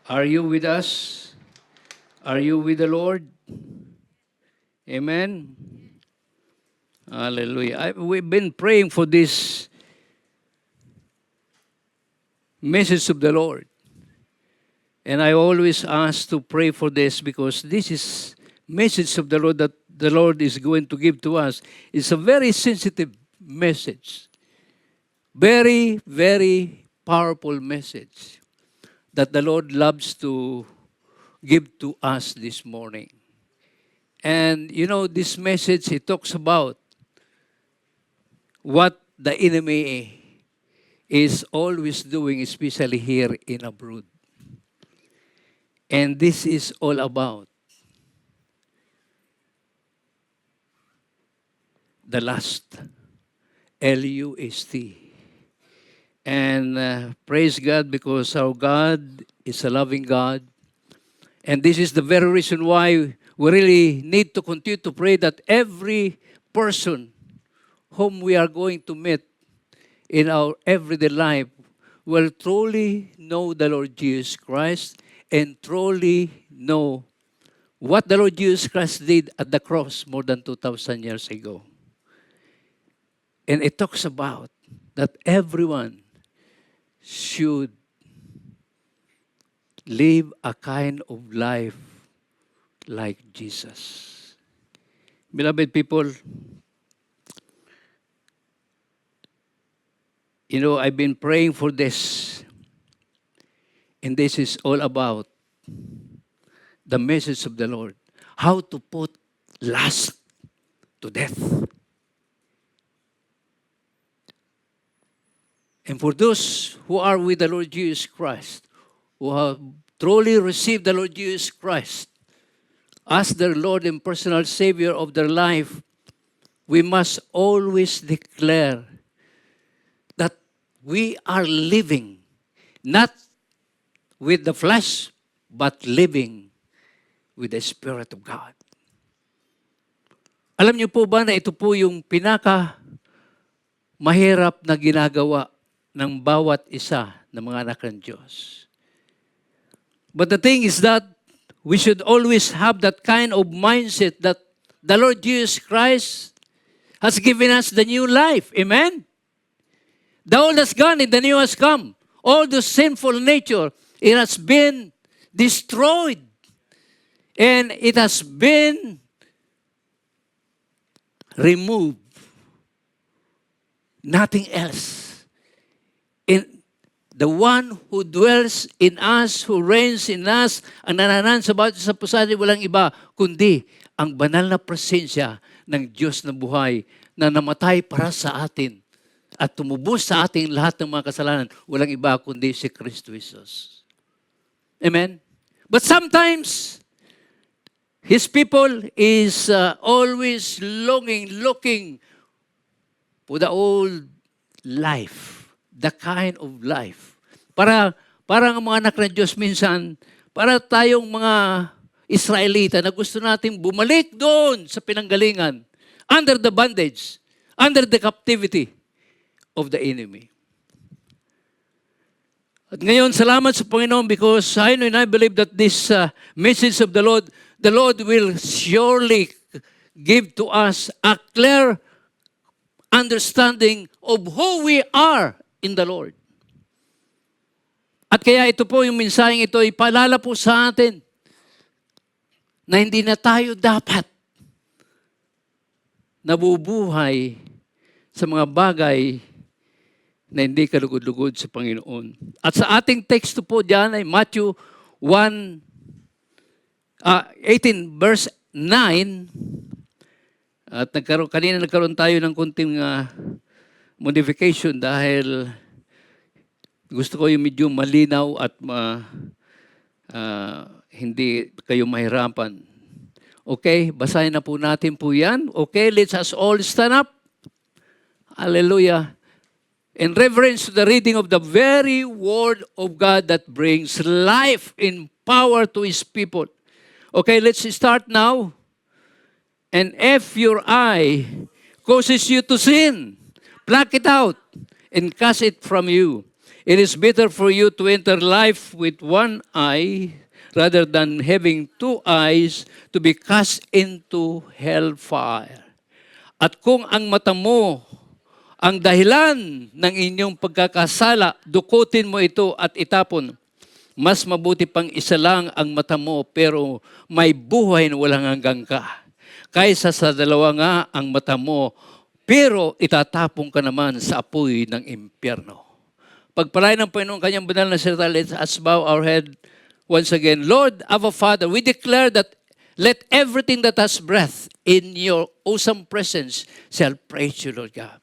Are you with us? Are you with the Lord? Amen. Hallelujah. We've been praying for this message of the Lord. And I always ask to pray for this because this is message of the Lord that the Lord is going to give to us. It's a very sensitive message. Very, very powerful message that the Lord loves to give to us this morning. And you know, this message, it talks about what the enemy is always doing, especially here in abroad. And this is all about the lust, L-U-S-T. And praise God because our God is a loving God. And this is the very reason why we really need to continue to pray that every person whom we are going to meet in our everyday life will truly know the Lord Jesus Christ and truly know what the Lord Jesus Christ did at the cross more than 2,000 years ago. And it talks about that everyone should live a kind of life like Jesus. Beloved people, you know, I've been praying for this. And this is all about the message of the Lord. How to put lust to death. And for those who are with the Lord Jesus Christ, who have truly received the Lord Jesus Christ as their Lord and personal Savior of their life, we must always declare that we are living not with the flesh, but living with the Spirit of God. Alam niyo po ba na ito po yung mahirap na ginagawa ng bawat isa ng mga anak ng Diyos. But the thing is that we should always have that kind of mindset that the Lord Jesus Christ has given us the new life. Amen? The old has gone and the new has come. All the sinful nature, it has been destroyed. And it has been removed. Nothing else. And the one who dwells in us, who reigns in us, ang nananan sa bawat isa po sa atin, walang iba, kundi ang banal na presensya ng Diyos na buhay na namatay para sa atin at tumubos sa ating lahat ng mga kasalanan, walang iba kundi si Kristo Jesus. Amen? But sometimes, His people is always looking for the old life, the kind of life. Parang ang mga anak ng Diyos minsan, para tayong mga Israelita na gusto nating bumalik doon sa pinanggalingan, under the bondage, under the captivity of the enemy. At ngayon, salamat sa Panginoon because I know and I believe that this message of the Lord will surely give to us a clear understanding of who we are in the Lord. At kaya ito po, yung mensaheng ito, ipaalala po sa atin na hindi na tayo dapat nabubuhay sa mga bagay na hindi kalugod-lugod sa Panginoon. At sa ating teksto po diyan ay Matthew 18 verse 9. At kanina nagkaroon tayo ng kunting modification dahil gusto ko yung medyo malinaw at hindi kayo mahirapan. Okay, basahin na po natin po yan. Okay, let's us all stand up. Hallelujah. In reverence to the reading of the very word of God that brings life and power to His people. Okay, let's start now. And if your eye causes you to sin, pluck it out and cast it from you. It is better for you to enter life with one eye rather than having two eyes to be cast into hellfire. At kung ang mata mo ang dahilan ng inyong pagkakasala, dukutin mo ito at itapon. Mas mabuti pang isa lang ang mata mo pero may buhay na walang hanggang ka. Kaysa sa dalawa nga ang mata mo pero itatapon ka naman sa apoy ng impyerno. Pagpalain ng Panginoon kanyang banal na salita, let us bow our head once again. Lord, our Father, we declare that let everything that has breath in your awesome presence shall praise you, Lord God.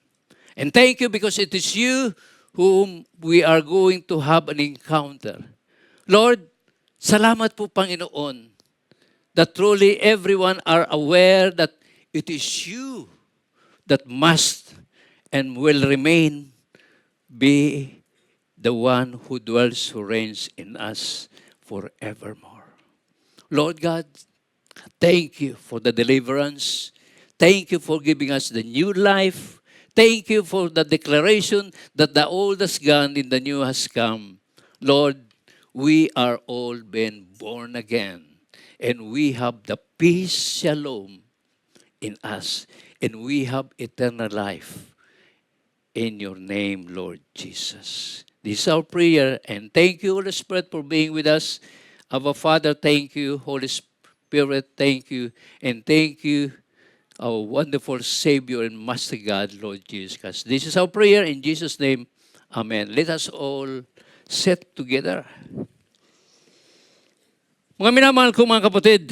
And thank you because it is you whom we are going to have an encounter. Lord, salamat po Panginoon that truly everyone are aware that it is you that must and will remain be the one who dwells, who reigns in us forevermore. Lord God, thank you for the deliverance. Thank you for giving us the new life. Thank you for the declaration that the old has gone and the new has come. Lord, we are all been born again. And we have the peace, shalom, in us. And we have eternal life in your name, Lord Jesus. This is our prayer. And thank you, Holy Spirit, for being with us. Our Father, thank you. Holy Spirit, thank you. And thank you, our wonderful Savior and Master God, Lord Jesus Christ. This is our prayer in Jesus' name. Amen. Let us all sit together. Mga minamahal ko mga kapatid,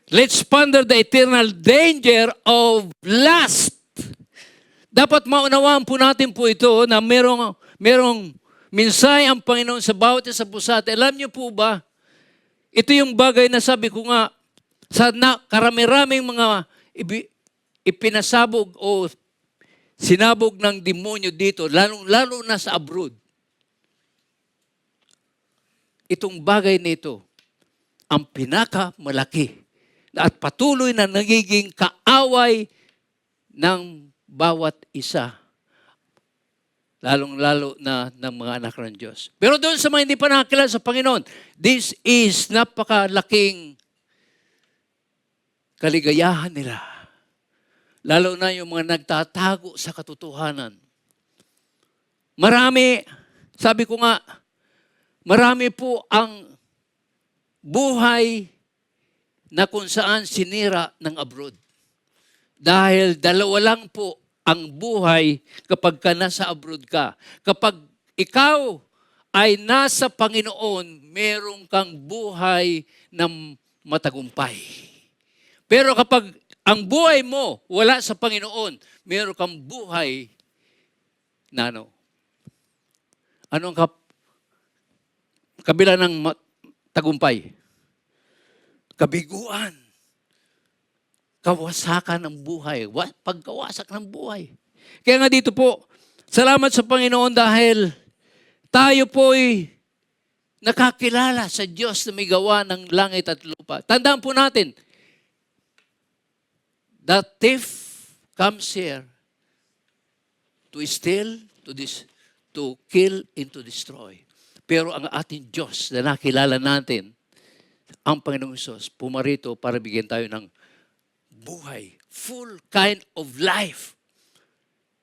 let's ponder the eternal danger of lust. Dapat maunawaan po natin po ito na merong minsay ang Panginoon sa bawat isa po sa atin. Alam niyo po ba, ito yung bagay na sabi ko nga, sa karami-raming mga ipinasabog o sinabog ng demonyo dito, lalo na sa abroad. Itong bagay nito, ang pinakamalaki at patuloy na nagiging kaaway ng bawat isa, lalong-lalo na ng mga anak ng Diyos. Pero doon sa mga hindi pa nakakilala sa Panginoon, this is napakalaking kaligayahan nila. Lalo na yung mga nagtatago sa katotohanan. Marami, sabi ko nga, marami po ang buhay na kung saan sinira ng abroad. Dahil dalawa lang po ang buhay kapag ka nasa abroad ka. Kapag ikaw ay nasa Panginoon, meron kang buhay na matagumpay. Pero kapag ang buhay mo wala sa Panginoon, meron kang buhay na anong kabila ng tagumpay? Kabiguan. Kawasakan ng buhay. Pagkawasak ng buhay. Kaya nga dito po, salamat sa Panginoon dahil tayo po'y nakakilala sa Diyos na may gawa ng langit at lupa. Tandaan po natin, the thief comes here to steal, to kill, and to destroy. Pero ang ating Diyos na nakilala natin, ang Panginoong Hesus, pumarito para bigyan tayo ng buhay, full kind of life.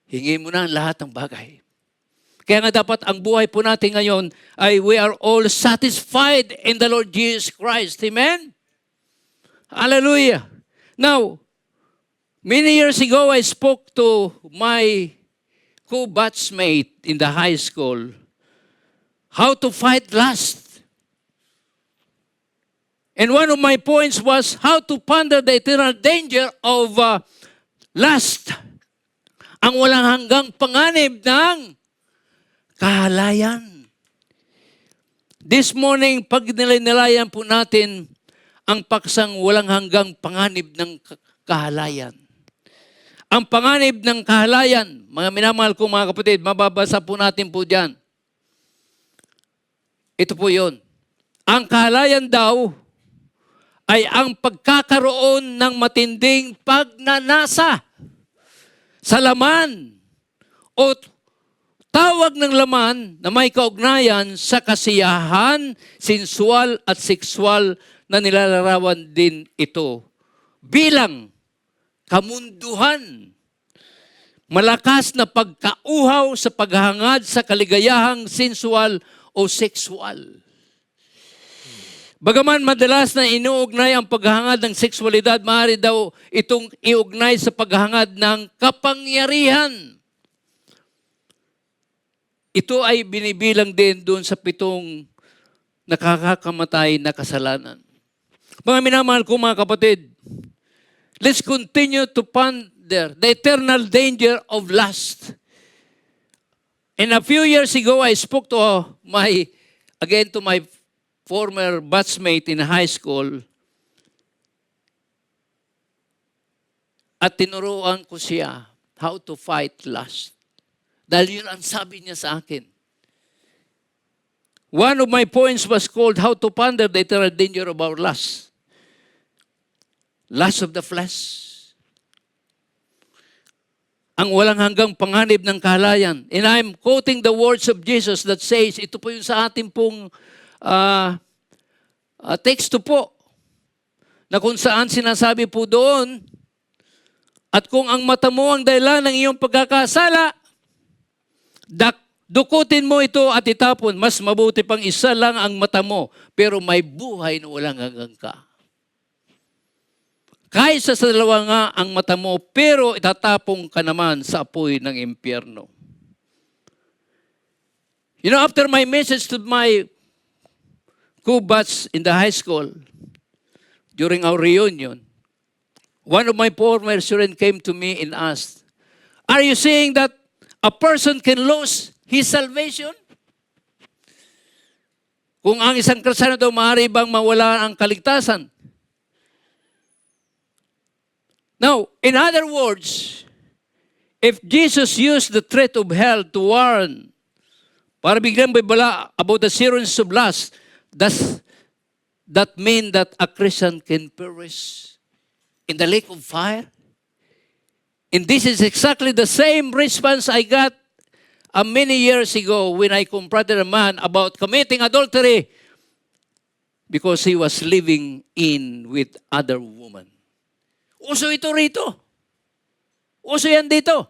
Hingin mo na ang lahat ng bagay. Kaya nga dapat ang buhay po natin ngayon ay we are all satisfied in the Lord Jesus Christ. Amen? Hallelujah. Now, many years ago, I spoke to my co-batchmate in the high school how to fight lust. And one of my points was how to ponder the eternal danger of lust. Ang walang hanggang panganib ng kahalayan. This morning, pag nilay-nilayan po natin ang paksang walang hanggang panganib ng kahalayan. Ang panganib ng kahalayan, mga minamahal kong mga kapatid, mababasa po natin po dyan. Ito po yun. Ang kahalayan daw ay ang pagkakaroon ng matinding pagnanasa sa laman o tawag ng laman na may kaugnayan sa kasiyahan, sensual at sexual na nilalarawan din ito bilang kamunduhan. Malakas na pagkauhaw sa paghahangad sa kaligayahang sensual o sexual. Bagaman madalas na inuugnay ang paghahangad ng sexualidad, maaari daw itong iugnay sa paghahangad ng kapangyarihan. Ito ay binibilang din doon sa 7 nakakakamatay na kasalanan. Mga minamahal ko mga kapatid, let's continue to ponder the eternal danger of lust. And a few years ago, I spoke to my former batchmate in high school at tinuruan ko siya how to fight lust. Dahil yun ang sabi niya sa akin. One of my points was called How to Ponder the Eternal Danger of Our Lust. Lust of the flesh. Ang walang hanggang panganib ng kahalayan. And I'm quoting the words of Jesus that says, ito po yung sa ating pong teksto po, na kung saan sinasabi po doon, at kung ang mata mo ang dahilan ng iyong pagkakasala, dukutin mo ito at itapon. Mas mabuti pang isa lang ang mata mo, pero may buhay na walang hanggang ka. Kaysa sa 2 nga ang mata mo, pero itatapong ka naman sa apoy ng impyerno. You know, after my message to my co-batch in the high school, during our reunion, one of my former students came to me and asked, are you saying that a person can lose his salvation? Kung ang isang Kristiyano daw maaari bang mawala ang kaligtasan? Now, in other words, if Jesus used the threat of hell to warn, para biglang babala about the seriousness of lust, does that mean that a Christian can perish in the lake of fire? And this is exactly the same response I got many years ago when I confronted a man about committing adultery because he was living in with other women. Uso ito rito. Uso yan dito.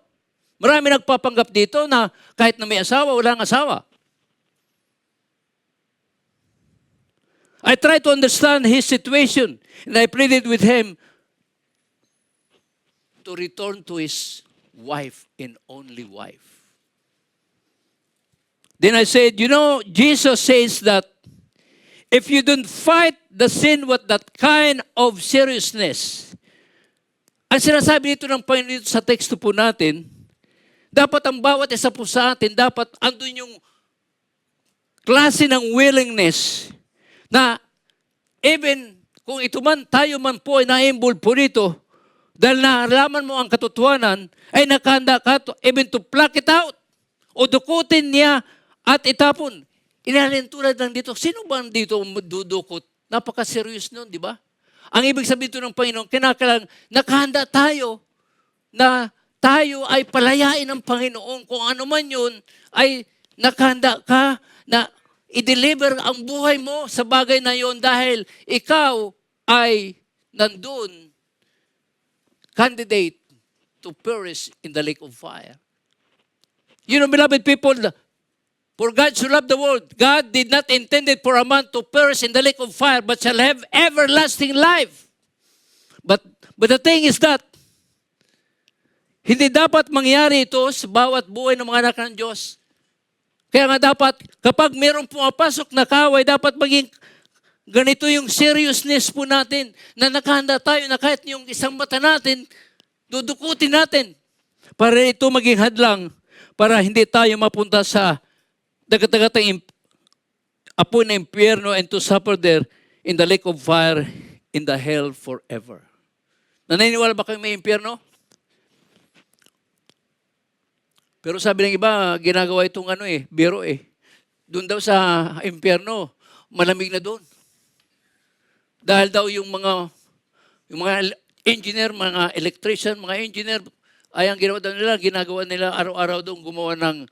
Marami nagpapanggap dito na kahit na may asawa, walang asawa. I tried to understand his situation, and I pleaded with him to return to his wife and only wife. Then I said, you know, Jesus says that if you don't fight the sin with that kind of seriousness, ang sinasabi nito ng Panginoon sa teksto po natin, dapat ang bawat isa po sa atin, dapat andun yung klase ng willingness na even kung ito man, tayo man po ay na-involve po rito, dahil nalaman mo ang katotohanan, ay nakahanda ka to, even to pluck it out, o dukutin niya at itapon. Inalin tulad lang dito, sino ba dito dudukot? Napaka-serious nun, di ba? Ang ibig sabihin ito ng Panginoon, kinakailangan nakahanda tayo na tayo ay palayain ng Panginoon. Kung ano man yun, ay nakahanda ka na i-deliver ang buhay mo sa bagay na yon dahil ikaw ay nandun, candidate to perish in the lake of fire. You know, beloved people, for God so loved the world, God did not intend it for a man to perish in the lake of fire, but shall have everlasting life. But the thing is that, hindi dapat mangyari ito sa bawat buhay ng mga anak ng Diyos. Kaya nga dapat, kapag mayroong pumapasok na kaway, dapat maging ganito yung seriousness po natin, na nakahanda tayo na kahit yung isang mata natin, dudukutin natin. Para ito maging hadlang, para hindi tayo mapunta sa dagat-dagatang apoy na impyerno and to suffer there in the lake of fire, in the hell forever. Naniniwala ba kayo may impyerno? Pero sabi ng iba, ginagawa itong biro eh. Doon daw sa impyerno, malamig na doon. Dahil daw yung mga engineer, mga electrician, mga engineer, ay ang ginagawa nila araw-araw doon gumawa ng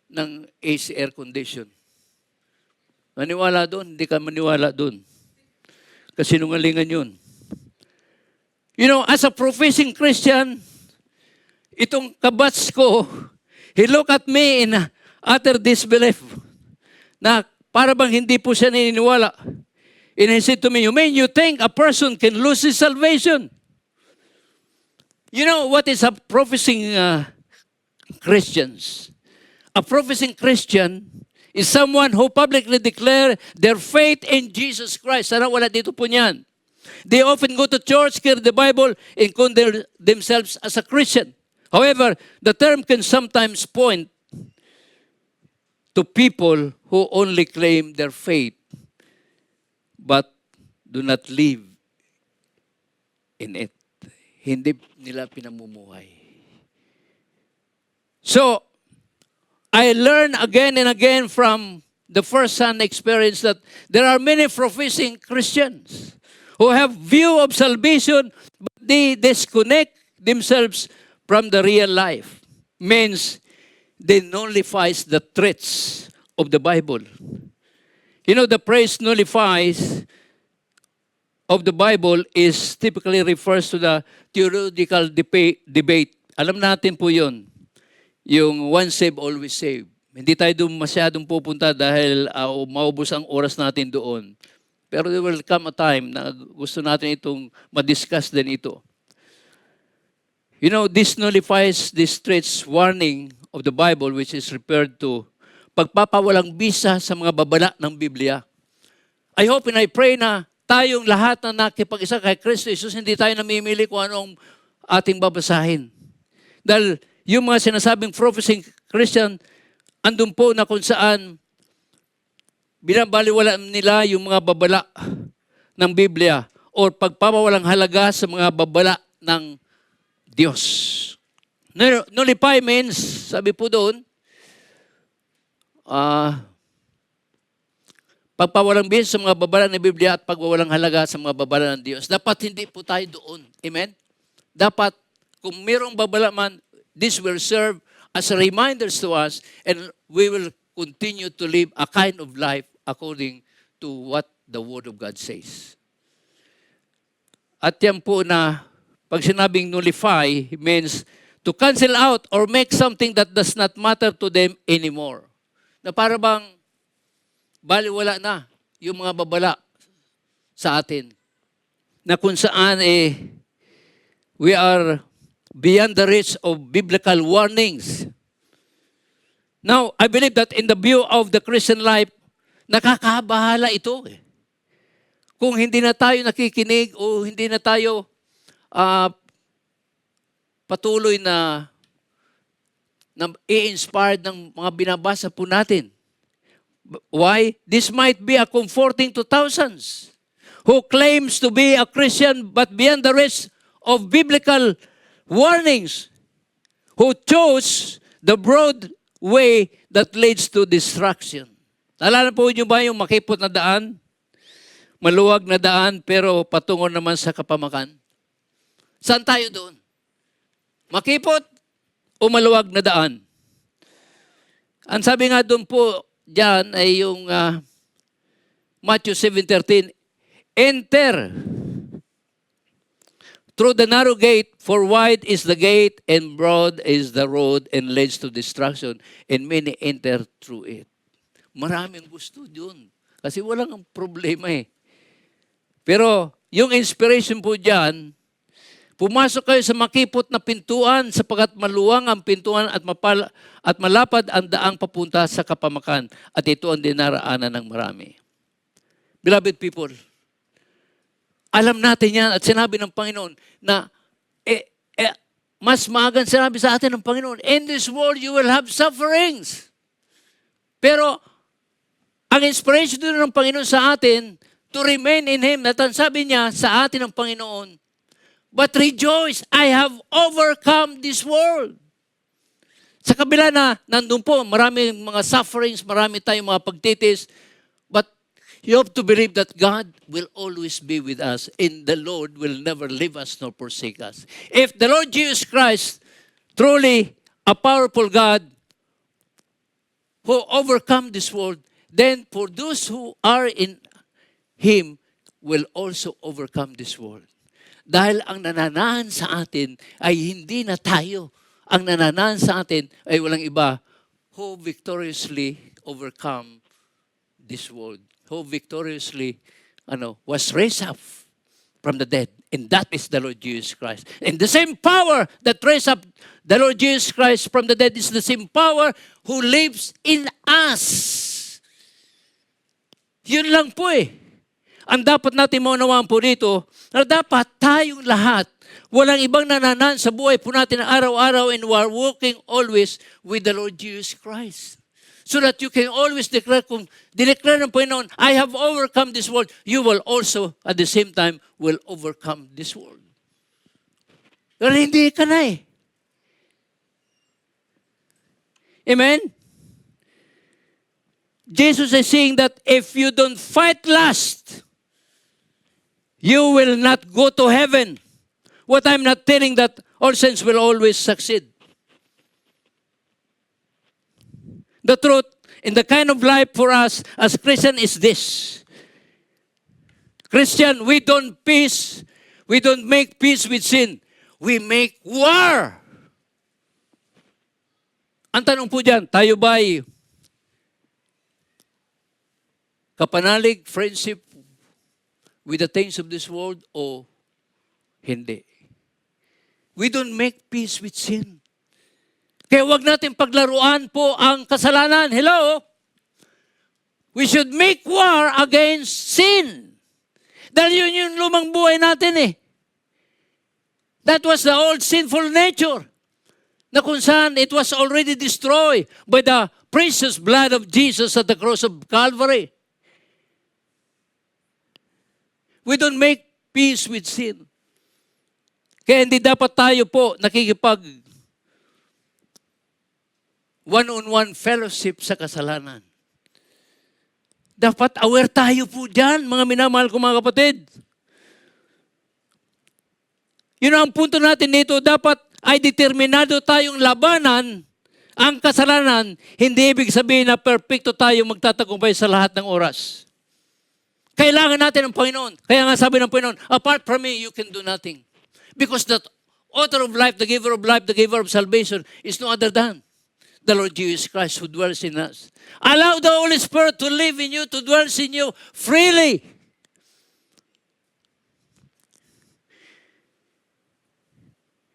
ng AC air condition. Maniwala doon, hindi ka maniwala doon. Kasinungalingan yun. You know, as a professing Christian, itong kabats ko, he looked at me in utter disbelief na para bang hindi po siya naniniwala. And he said to me, you mean you think a person can lose his salvation? You know what is a professing Christians? A professing Christian is someone who publicly declare their faith in Jesus Christ. Sana wala dito po niyan. They often go to church, carry the Bible, and call themselves as a Christian. However, the term can sometimes point to people who only claim their faith but do not live in it. Hindi nila pinamumuhay. So, I learned again and again from the first-hand experience that there are many professing Christians who have view of salvation, but they disconnect themselves from the real life. Means they nullifies the threats of the Bible. You know, the phrase nullifies of the Bible is typically refers to the theological debate. Alam natin po yun. Yung once saved, always saved. Hindi tayo doon masyadong pupunta dahil maubos ang oras natin doon. Pero there will come a time na gusto natin itong madiscuss din ito. You know, this nullifies this stretch warning of the Bible which is referred to pagpapawalang bisa sa mga babala ng Biblia. I hope and I pray na tayong lahat na nakipag-isa kay Kristo Jesus, hindi tayo namimili kung anong ating babasahin. Dahil yung mga sinasabing professing Christian, andun po na kung saan binabaliwala nila yung mga babala ng Biblia o pagpapawalang halaga sa mga babala ng Diyos. Nullify means, sabi po doon, pagpawalang bisa sa mga babala ng Biblia at pagpawalang halaga sa mga babala ng Diyos. Dapat hindi po tayo doon. Amen? Dapat, kung mayroong babala man, this will serve as a reminders to us and we will continue to live a kind of life according to what the Word of God says. At yan po na, pag sinabing nullify, means to cancel out or make something that does not matter to them anymore. Na para bang baliwala na yung mga babala sa atin. Na kung saan we are beyond the reach of biblical warnings. Now, I believe that in the view of the Christian life, nakakabahala ito. Kung hindi na tayo nakikinig o hindi na tayo patuloy na i-inspired ng mga binabasa po natin. Why? This might be a comforting to thousands who claims to be a Christian but beyond the reach of biblical warnings, who chose the broad way that leads to destruction. Alala po niyo ba yung makipot na daan? Maluwag na daan pero patungo naman sa kapamakan. Saan tayo doon? Makipot o maluwag na daan? Ang sabi nga doon po diyan ay yung Matthew 7:13, enter through the narrow gate, for wide is the gate and broad is the road and leads to destruction, and many enter through it. Maraming gusto yun. Kasi walang problema eh. Pero yung inspiration po dyan, pumasok kayo sa makipot na pintuan sapagkat maluwang ang pintuan at malapad ang daang papunta sa kapamakan. At ito ang dinaraanan ng marami. Beloved people, alam natin yan at sinabi ng Panginoon na mas maagang sinabi sa atin ng Panginoon, in this world you will have sufferings. Pero ang inspiration din ng Panginoon sa atin to remain in Him. At ang sabi niya sa atin ng Panginoon, but rejoice, I have overcome this world. Sa kabila na nandun po, maraming mga sufferings, marami tayong mga pagtitis, but you have to believe that God will always be with us and the Lord will never leave us nor forsake us. If the Lord Jesus Christ, truly a powerful God, who overcome this world, then for those who are in Him will also overcome this world. Dahil ang nananahan sa atin ay hindi na tayo. Ang nananahan sa atin ay walang iba, who victoriously overcome this world. Who victoriously was raised up from the dead. And that is the Lord Jesus Christ. And the same power that raised up the Lord Jesus Christ from the dead is the same power who lives in us. Yun lang po eh. Ang dapat natin maunawaan po dito, na dapat tayong lahat, walang ibang nananahan sa buhay po natin na araw-araw, and we are walking always with the Lord Jesus Christ. So that you can always declare, kung dineclare ng Panginoon, I have overcome this world, you will also, at the same time, will overcome this world. Pero hindi ka na eh. Amen? Jesus is saying that if you don't fight last, you will not go to heaven. What I'm not telling that all saints will always succeed. The truth in the kind of life for us as Christian is this. Christian, we don't make peace with sin. We make war. Ang tanong po dyan, tayo ba'y kapanalig, friendship with the things of this world o hindi? We don't make peace with sin. Kaya wag natin paglaruan po ang kasalanan. Hello? We should make war against sin. Dahil yun yung lumang buhay natin eh. That was the old sinful nature. Na kung saan it was already destroyed by the precious blood of Jesus at the cross of Calvary. We don't make peace with sin. Kaya hindi dapat tayo po nakikipag one-on-one fellowship sa kasalanan. Dapat aware tayo po dyan, mga minamahal ko mga kapatid. Yun ang punto natin dito, dapat ay determinado tayong labanan ang kasalanan, hindi ibig sabihin na perfecto tayo magtatagumpay sa lahat ng oras. Kailangan natin ng Panginoon. Kaya nga sabi ng Panginoon, apart from me, you can do nothing. Because the author of life, the giver of salvation, is no other than the Lord Jesus Christ who dwells in us. Allow the Holy Spirit to live in you, to dwell in you freely.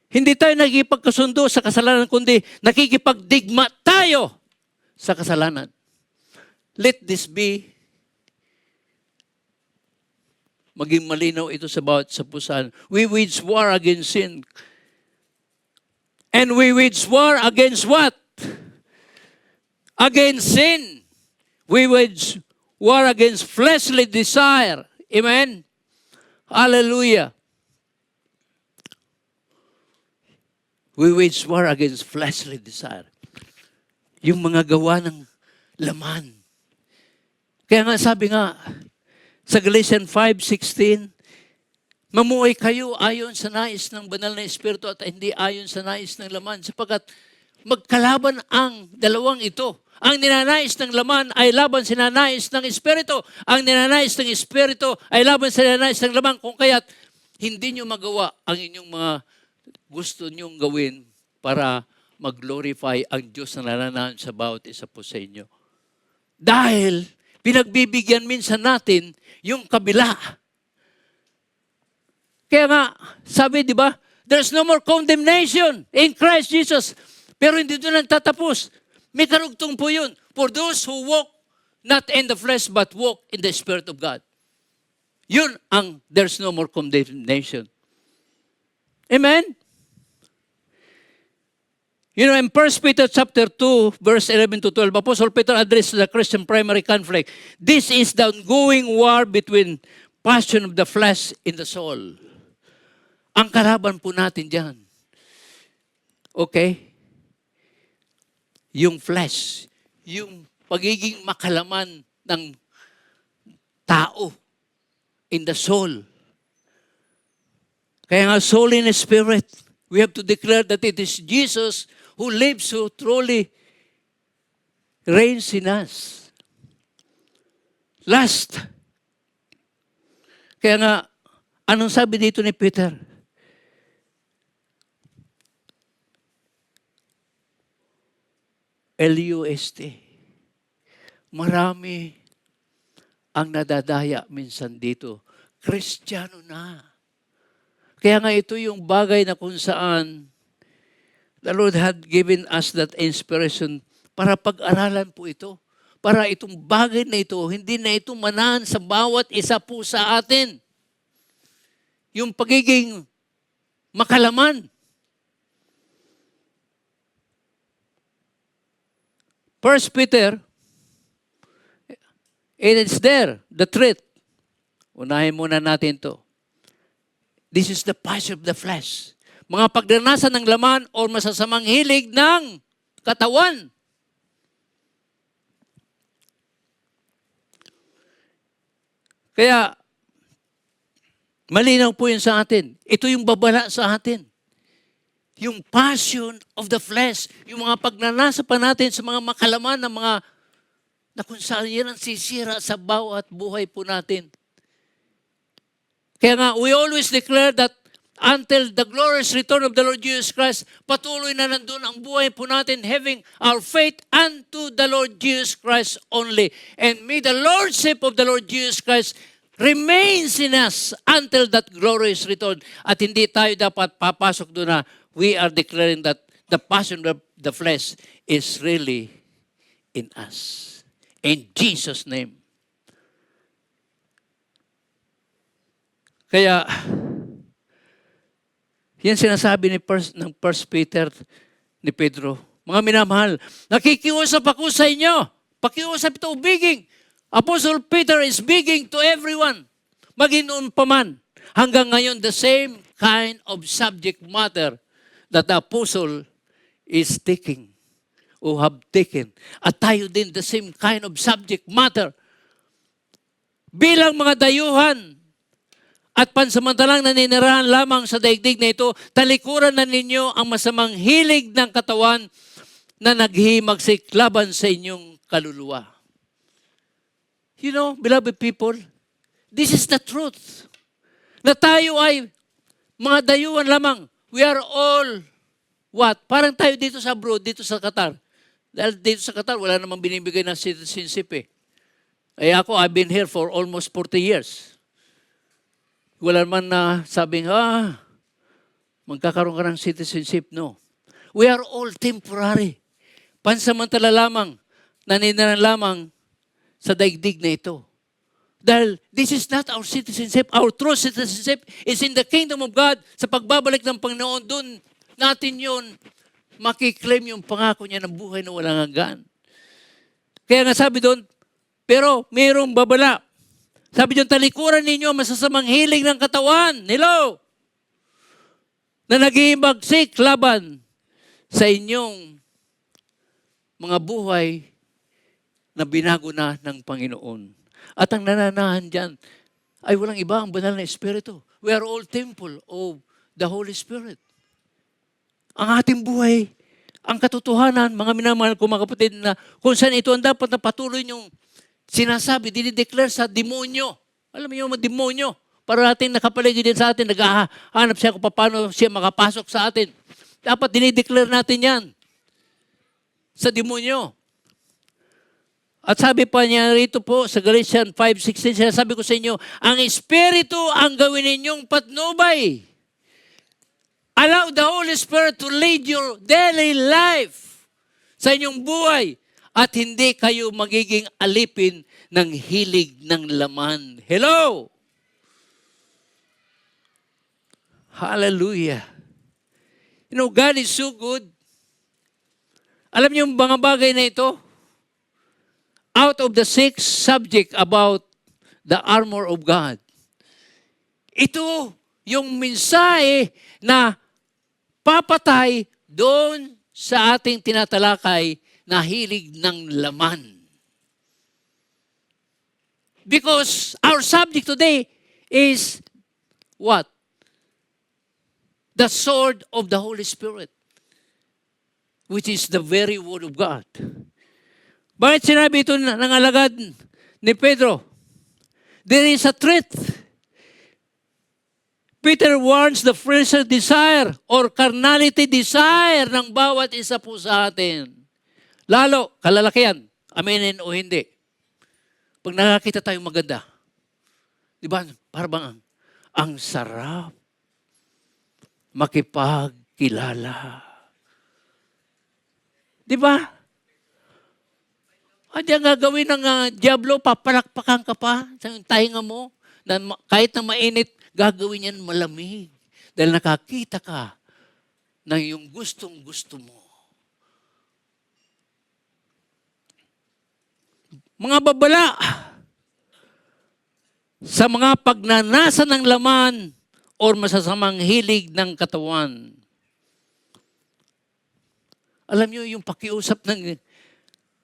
Hindi tayo nakikipagkasundo sa kasalanan, kundi nakikipagdigma tayo sa kasalanan. Let this be, maging malinaw ito sa bawat sa pusan. We wage war against sin. And we wage war against what? Against sin. We wage war against fleshly desire. Amen? Hallelujah. We wage war against fleshly desire. Yung mga gawa ng laman. Kaya nga sabi nga, sa Galatians 5:16, mamuhay kayo ayon sa nais ng banal na Espiritu at hindi ayon sa nais ng laman, sapagkat magkalaban ang dalawang ito. Ang ninanais ng laman ay laban sa ninanais ng Espiritu. Ang ninanais ng Espiritu ay laban sa ninanais ng laman. Kung kaya't hindi nyo magawa ang inyong mga gusto nyong gawin para mag-glorify ang Diyos na nananahan sa bawat isa po sa inyo. Dahil pinagbibigyan minsan natin yung kabila. Kaya nga, sabi, di ba, there's no more condemnation in Christ Jesus. Pero hindi doon nagtatapos. May karugtong po yun. For those who walk not in the flesh but walk in the Spirit of God. Yun ang there's no more condemnation. Amen? You know, in 1 Peter chapter 2, verse 11 to 12, Apostle Peter addressed the Christian primary conflict. This is the ongoing war between passion of the flesh and the soul. Ang kalaban po natin dyan. Okay? Yung flesh, yung pagiging makalaman ng tao in the soul. Kaya nga, soul and spirit, we have to declare that it is Jesus who lives, who truly reigns in us. Last. Kaya nga, anong sabi dito ni Peter? LUST. Marami ang nadadaya minsan dito. Kristiyano na. Kaya nga ito yung bagay na kung saan the Lord had given us that inspiration para pag-aralan po ito. Para itong bagay na ito, hindi na ito manahan sa bawat isa po sa atin. Yung pagiging makalaman. First Peter, it's there, the truth. Unahin muna natin to. This is the passion of the flesh. Mga pagdanasan ng laman o masasamang hilig ng katawan. Kaya, malinaw po yun sa atin. Ito yung babala sa atin. Yung passion of the flesh. Yung mga pagnanasa pa natin sa mga makalaman ng mga na kung saan yan ang sisira sa bawat buhay po natin. Kaya nga, we always declare that until the glorious return of the Lord Jesus Christ, patuloy na nandun ang buhay po natin, having our faith unto the Lord Jesus Christ only. And may the Lordship of the Lord Jesus Christ remains in us until that glorious return. At hindi tayo dapat papasok doon na we are declaring that the passion of the flesh is really in us. In Jesus' name. Kaya, yan sinasabi ng First Peter ni Pedro. Mga minamahal, nakikiusap ako sa inyo. Pakiusap ito, begging. Apostle Peter is begging to everyone. Maginoon pa man. Hanggang ngayon, the same kind of subject matter that the apostle is taking o have taken. At tayo din, the same kind of subject matter. Bilang mga dayuhan, at pansamantalang naninirahan lamang sa daigdig na ito, talikuran na ninyo ang masamang hilig ng katawan na naghihimagsik laban sa inyong kaluluwa. You know, beloved people, this is the truth. Na tayo ay mga dayuhan lamang. We are all, what? Parang tayo dito sa abroad, dito sa Qatar. Dahil dito sa Qatar, wala namang binibigay ng citizenship eh. Ay ako, I've been here for almost 40 years. Wala man na sabing, magkakaroon ka ng citizenship. No. We are all temporary. Pansamantala lamang, naninirahan lamang sa daigdig na ito. Dahil this is not our citizenship. Our true citizenship is in the kingdom of God. Sa pagbabalik ng Panginoon, doon natin yun, makiklaim yung pangako niya ng buhay na walang hanggan. Kaya nga sabi doon, pero mayroong babala. Sabi diyan, talikuran ninyo masasamang hilig ng katawan. Hello? Na naghihimagsik laban sa inyong mga buhay na binago na ng Panginoon. At ang nananahan dyan ay walang iba ang banal na Espiritu. We are all temple of the Holy Spirit. Ang ating buhay, ang katotohanan, mga minamahal ko mga kapatid, na kung saan ito ang dapat na patuloy niyong sinasabi, dinideclare sa demonyo. Alam mo yung mga demonyo. Para natin nakapaligid din sa atin, naghahanap siya kung paano siya makapasok sa atin. Dapat dinideclare natin yan sa demonyo. At sabi pa niya rito po sa Galatians 5:16, sinasabi ko sa inyo, ang Espiritu ang gawin ninyong patnubay. Allow the Holy Spirit to lead your daily life sa inyong buhay. At hindi kayo magiging alipin ng hilig ng laman. Hello! Hallelujah! You know, God is so good. Alam niyo yung mga bagay na ito? Out of the 6 subject about the armor of God, ito yung mensahe na papatay doon sa ating tinatalakay na hilig ng laman. Because our subject today is what? The sword of the Holy Spirit, which is the very Word of God. Bakit sinabi ito ng alagad ni Pedro? There is a threat. Peter warns the fleshly desire or carnality desire ng bawat isa po sa atin. Lalo, kalalakihan, aminin o hindi. Pag nakakita tayong maganda, di ba, parang ang sarap makipagkilala. Di ba? Hindi ang gagawin ng Diablo, papalakpakan ka pa sa tainga mo. Na kahit na mainit, gagawin yan malamig. Dahil nakakita ka ng yung gustong-gusto mo. Mga babala, sa mga pagnanasa ng laman o masasamang hilig ng katawan. Alam nyo, yung pakiusap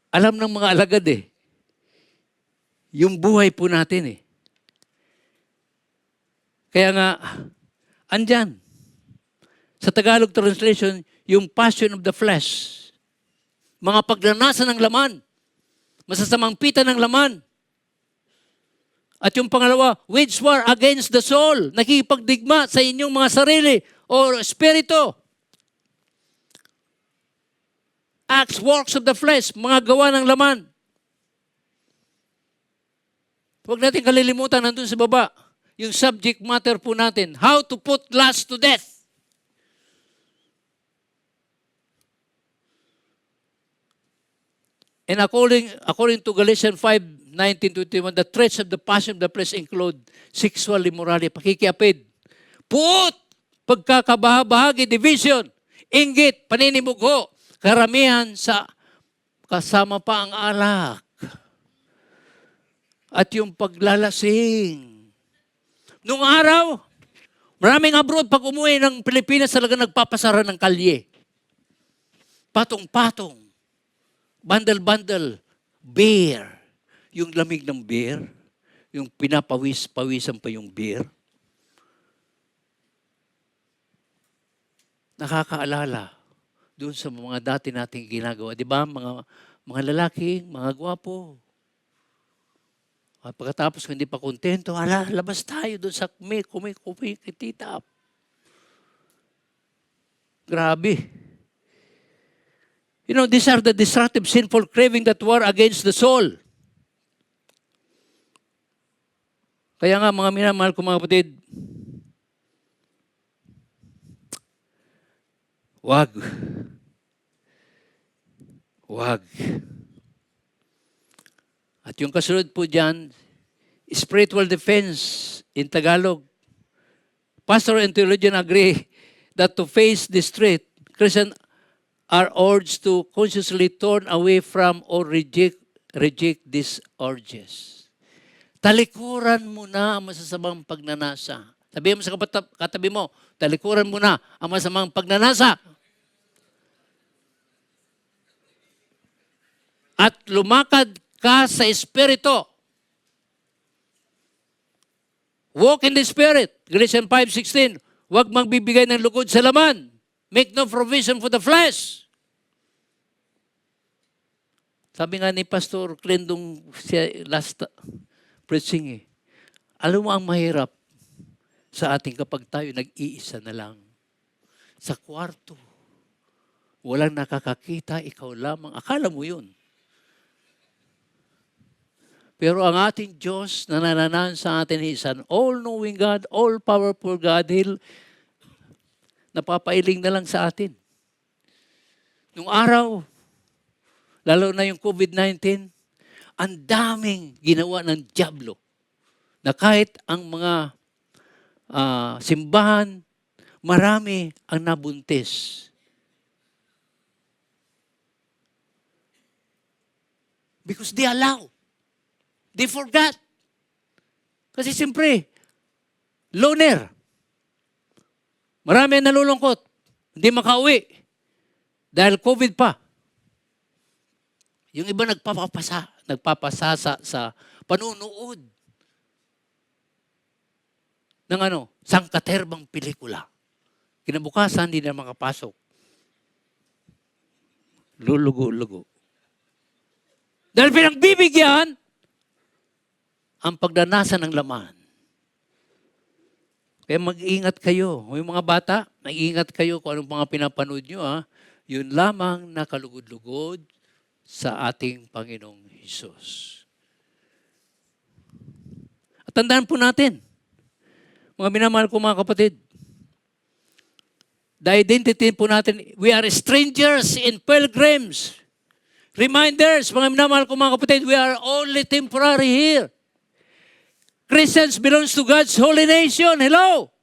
alam ng mga alagad yung buhay po natin Kaya nga, andyan. Sa Tagalog translation, yung passion of the flesh. Mga pagnanasa ng laman. Masasamang pita ng laman. At yung pangalawa, wage war against the soul. Nakikipagdigma sa inyong mga sarili o spirito. Acts, works of the flesh, mga gawa ng laman. Huwag natin kalilimutan, nandun sa baba, yung subject matter po natin, how to put lust to death. And according to Galatians 5:19-21, the traits of the passion of the flesh include sexual immorality, pakikiapid, puot, pagkakabahabahagi, division, inggit, paninimugho, karamihan sa kasama pa ang alak. At yung paglalasing. Nung araw, maraming abroad pag umuwi ng Pilipinas talaga nagpapasara ng kalye. Patong-patong. Bandal-bandal. Beer. Yung lamig ng beer. Yung pinapawis-pawisan pa yung beer. Nakakaalala doon sa mga dati nating ginagawa. Di ba? Mga lalaki, mga gwapo. At pagkatapos kung hindi pa kontento, labas tayo doon sa kumikitita. Grabe. You know, these are the destructive, sinful craving that war against the soul. Kaya nga, mga minamahal ko mga kapatid, wag. At yung kasunod po dyan, spiritual defense in Tagalog. Pastor and theologian agree that to face this threat, Christians are urged to consciously turn away from or reject these urges. Talikuran mo na ang masasamang pagnanasa. Sabihin mo sa katabi mo, talikuran mo na ang masasamang pagnanasa. At lumakad ka sa Espiritu. Walk in the Spirit. Galatians 5:16. Huwag magbibigay ng lugod sa laman. Make no provision for the flesh. Sabi nga ni Pastor Clendong last preaching alam mo ang mahirap sa ating kapag tayo nag-iisa na lang. Sa kwarto. Walang nakakakita, ikaw lamang. Akala mo yun. Pero ang ating Diyos na nananahan sa atin is an all-knowing God, all-powerful God. Napapailing na lang sa atin. Nung araw, lalo na yung COVID-19, ang daming ginawa ng dyablo na kahit ang mga simbahan, marami ang nabuntis. Because they allow. They forgot. Kasi siyempre, loner. Marami ang nalulungkot. Hindi makauwi. Dahil COVID pa. Yung iba nagpapasasa sa panunood ng sangkaterbang pelikula. Kinabukasan, hindi na makapasok. Lulugo-lugo. Dahil pinagbibigyan ang pagnanasa ng laman. Kaya mag-ingat kayo. Yung mga bata, mag-ingat kayo kung anong mga pinapanood nyo. Yun lamang na kalugod-lugod sa ating Panginoong Hesus. At tandaan po natin, mga minamahal ko mga kapatid, the identity po natin, we are strangers in pilgrims. Reminders, mga minamahal ko mga kapatid, we are only temporary here. Christians belongs to God's holy nation. Hello?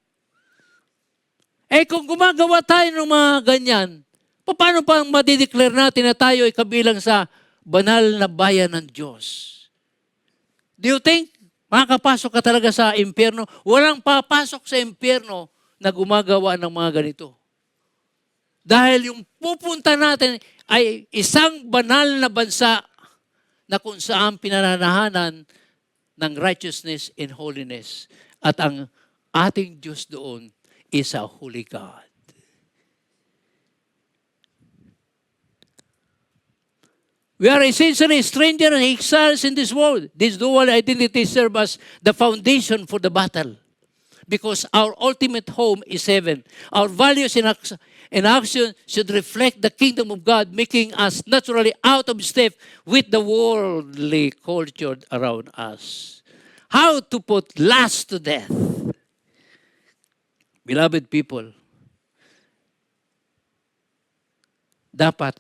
Kung gumagawa tayo ng mga ganyan, paano pa madideclare natin na tayo ay kabilang sa banal na bayan ng Diyos? Do you think makakapasok ka talaga sa impyerno? Walang papasok sa impyerno na gumagawa ng mga ganito. Dahil yung pupunta natin ay isang banal na bansa na kung saan pinananahanan ng righteousness and holiness. At ang ating Diyos doon is a holy God. We are essentially strangers and exiles in this world. This dual identity serves as the foundation for the battle. Because our ultimate home is heaven. Our values and action should reflect the kingdom of God, making us naturally out of step with the worldly culture around us. How to put lust to death. Beloved people, dapat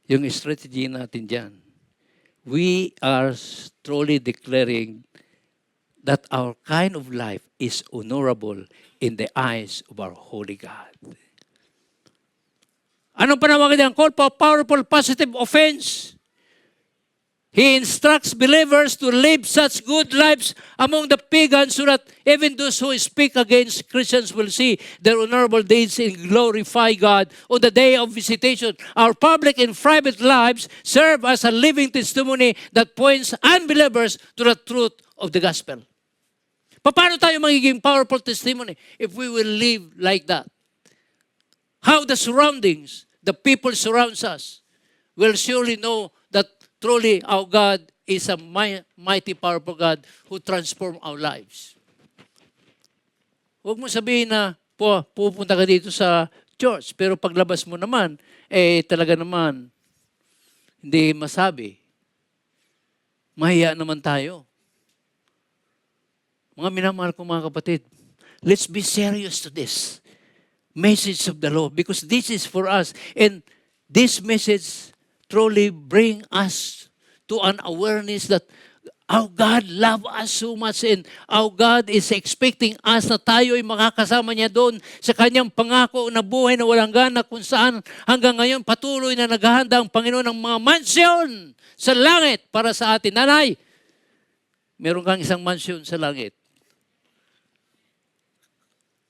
yung strategy natin dyan, we are truly declaring that our kind of life is honorable in the eyes of our holy God. Anong panawagan niyan? Call for powerful positive offense. He instructs believers to live such good lives among the pagans so that even those who speak against Christians will see their honorable deeds and glorify God on the day of visitation. Our public and private lives serve as a living testimony that points unbelievers to the truth of the gospel. Paano tayo magiging powerful testimony if we will live like that? How the surroundings, the people surrounds us, will surely know that truly our God is a mighty, powerful God who transforms our lives. Huwag mo sabihin na pupunta ka dito sa church, pero paglabas mo naman, talaga naman, hindi masabi. Mahiya naman tayo. Mga minamahal ko mga kapatid, let's be serious to this message of the Lord because this is for us. And this message truly bring us to an awareness that our God loves us so much and our God is expecting us na tayo ay makakasama niya doon sa kanyang pangako na buhay na walang gana kung saan hanggang ngayon patuloy na naghahanda ang Panginoon ng mga mansyon sa langit para sa atin. Nanay, meron kang isang mansyon sa langit.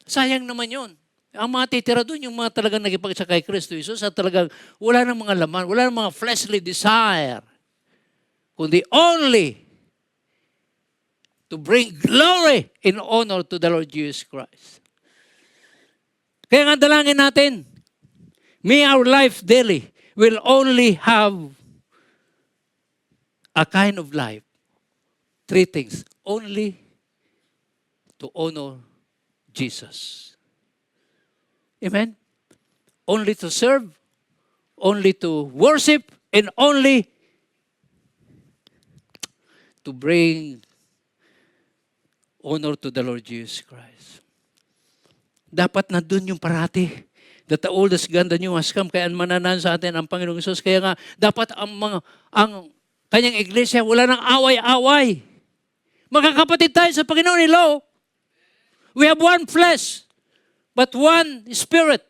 Sayang naman yun. Ang mga titira doon, yung mga talagang nagipagsa kay Kristo Jesus at talagang wala ng mga laman, wala ng mga fleshly desire, kundi only to bring glory and honor to the Lord Jesus Christ. Kaya nga dalangin natin, may our life daily will only have a kind of life. Three things. Only to honor Jesus. Amen? Only to serve, only to worship, and only to bring honor to the Lord Jesus Christ. Dapat na dun yung parati. That the oldest gun, the new has come, kaya mananan sa atin ang Panginoong Hesus. Kaya nga, dapat ang kanyang iglesia, wala nang away-away. Magkakapatid tayo sa Panginoon. Hello? We have one flesh, but one Spirit.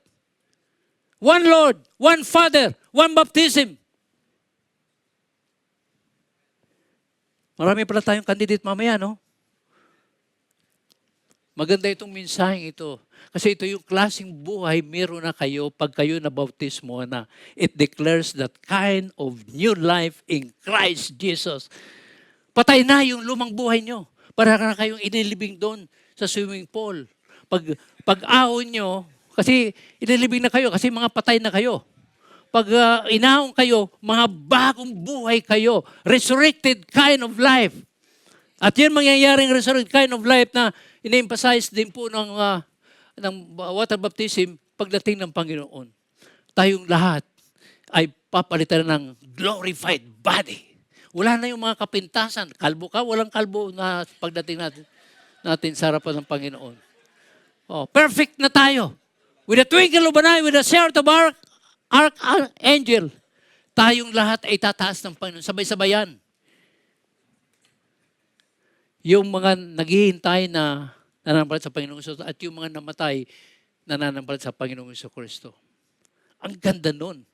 One Lord, one Father, one baptism. Marami pala tayong candidate mamaya, no? Maganda itong mensaheng ito. Kasi ito yung klaseng buhay meron na kayo pag kayo nabautismo na. It declares that kind of new life in Christ Jesus. Patay na yung lumang buhay nyo. Para na kayong inilibing doon sa swimming pool. Pag ahon nyo, kasi inilibing na kayo, kasi mga patay na kayo. pag inaon kayo, mga bagong buhay kayo. Resurrected kind of life. At yun mangyayaring resurrected kind of life na ina-emphasize din po ng water baptism pagdating ng Panginoon. Tayong lahat ay papalitan ng glorified body. Wala na yung mga kapintasan. Kalbo ka, walang kalbo na pagdating natin sa harapan ng Panginoon. Oh, perfect na tayo. With a twinkle of an eye, with a shout of archangel, tayong lahat ay tataas ng Panginoon. Sabay-sabayan. Yung mga naghihintay na nananampalat sa Panginoong Kristo at yung mga namatay na nananampalat sa Panginoong Kristo. Ang ganda nun.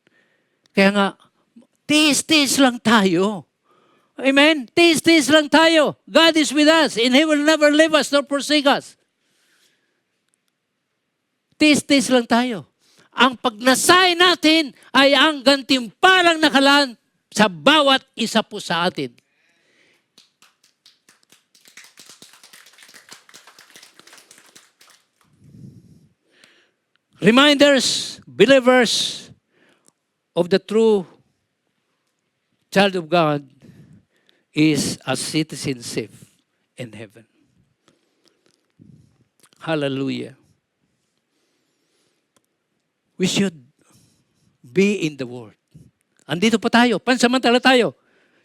Kaya nga, tiis-tiis lang tayo. Amen? Tiis-tiis lang tayo. God is with us and He will never leave us nor forsake us. Tiis-tiis lang tayo. Ang pagnasay natin ay ang gantimpalang nakalaan sa bawat isa po sa atin. Reminders, believers of the true child of God is a citizenship in heaven. Hallelujah. We should be in the world. Andito pa tayo, pansamantala tayo.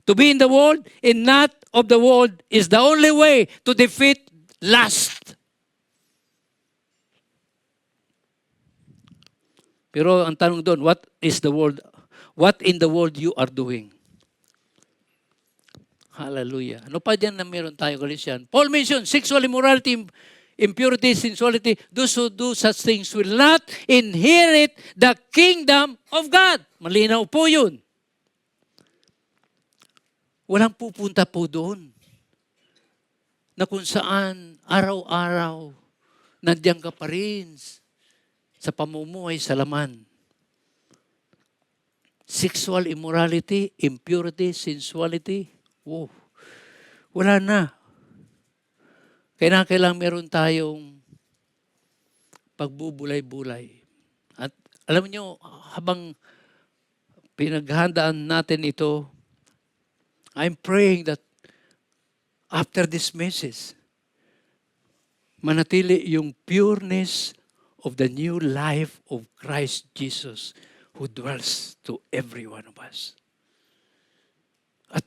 To be in the world and not of the world is the only way to defeat lust. Pero ang tanong doon, what is the world? What in the world you are doing? Hallelujah. Ano pa dyan na meron tayo, Galatian? Paul mentioned sexual immorality, impurity, sensuality. Those who do such things will not inherit the kingdom of God. Malinaw po yun. Walang pupunta po doon na kung saan araw-araw nandiyan ka pa rin sa pamumuhay sa laman. Sexual immorality, impurity, sensuality, wala na. Kailangan meron tayong pagbubulay-bulay. At alam niyo, habang pinaghandaan natin ito, I'm praying that after this message, manatili yung pureness of the new life of Christ Jesus who dwells to every one of us. At